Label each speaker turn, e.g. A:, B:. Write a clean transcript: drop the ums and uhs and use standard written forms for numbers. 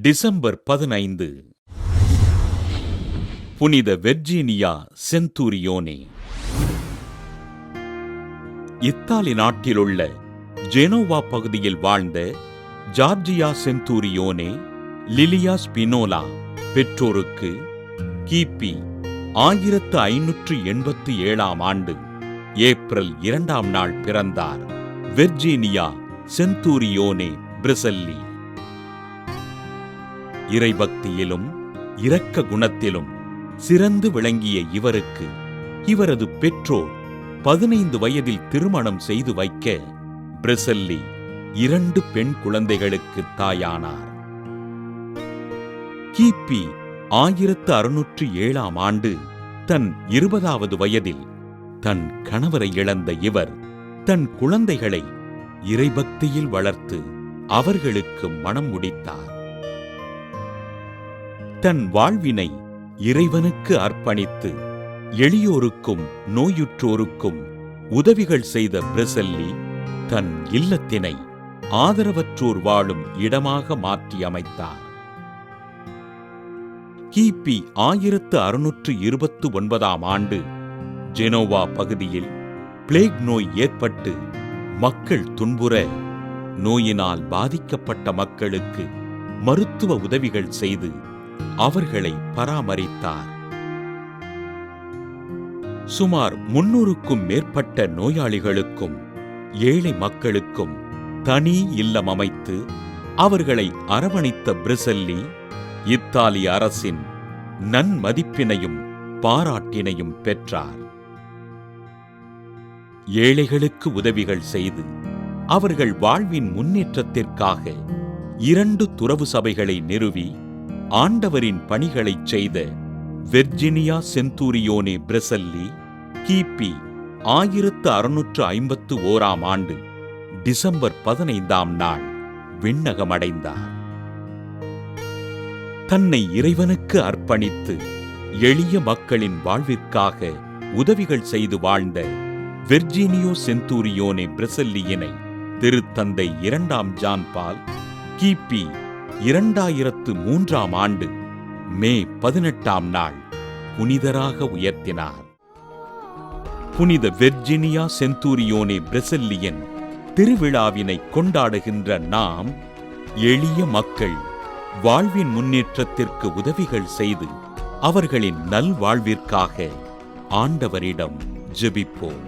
A: December 15. புனித Virginia செந்தூரியோனே. Italy நாட்டிலுள்ள Genoa பகுதியில் வாழ்ந்த ஜார்ஜியா செந்தூரியோனே லிலியா ஸ்பினோலா பெற்றோருக்கு கிபி 1587 ஆண்டு ஏப்ரல் 2 பிறந்தார். வெர்ஜீனியா செந்தூரியோனே பிரிசல்லி. இறைபக்தியிலும் இரக்க குணத்திலும் சிறந்து விளங்கிய இவருக்கு இவரது பெற்றோர் 15 வயதில் திருமணம் செய்து வைக்க பிரிசல்லி 2 பெண் குழந்தைகளுக்கு தாயானார். கிபி 1607 ஆண்டு தன் 20வது வயதில் தன் கணவரை இழந்த இவர் தன் குழந்தைகளை இறைபக்தியில் வளர்த்து அவர்களுக்கு மணம் முடித்தார். தன் வாழ்வினை இறைவனுக்கு அர்ப்பணித்து எளியோருக்கும் நோயுற்றோருக்கும் உதவிகள் செய்த பிரிசல்லி தன் இல்லத்தினை ஆதரவற்றோர் வாழும் இடமாக மாற்றி அமைத்தார். கிபி 1629 ஆண்டு ஜெனோவா பகுதியில் பிளேக் நோய் ஏற்பட்டு மக்கள் துன்புற நோயினால் பாதிக்கப்பட்ட மக்களுக்கு மருத்துவ உதவிகள் செய்து அவர்களை பராமரித்தார். சுமார் 300க்கும் மேற்பட்ட நோயாளிகளுக்கும் ஏழை மக்களுக்கும் தனி இல்லம் அமைத்து அவர்களை அரவணைத்த பிரிசல்லி இத்தாலி அரசின் நன்மதிப்பினையும் பாராட்டினையும் பெற்றார். ஏழைகளுக்கு உதவிகள் செய்து அவர்கள் வாழ்வின் முன்னேற்றத்திற்காக 2 துறவு சபைகளை நிறுவி ஆண்டவரின் பணிகளைச் செய்த வெர்ஜீனியா செந்தூரியோனே பிரிசல்லி கிபி 1651 ஆண்டு டிசம்பர் 15 விண்ணகமடைந்தார். தன்னை இறைவனுக்கு அர்ப்பணித்து எளிய மக்களின் வாழ்விற்காக உதவிகள் செய்து வாழ்ந்த வெர்ஜீனியோ செந்தூரியோனே பிரிசல்லியினை திருத்தந்தை 2 ஜான் பால் கிபி 2003 ஆண்டு மே 18 புனிதராக உயர்த்தினார். புனித வெர்ஜீனியா செந்தூரியோனே பிரிசல்லியின் திருவிழாவினை கொண்டாடுகின்ற நாம் எளிய மக்கள் வாழ்வின் முன்னேற்றத்திற்கு உதவிகள் செய்து அவர்களின் நல்வாழ்விற்காக ஆண்டவரிடம் ஜெபிப்போம்.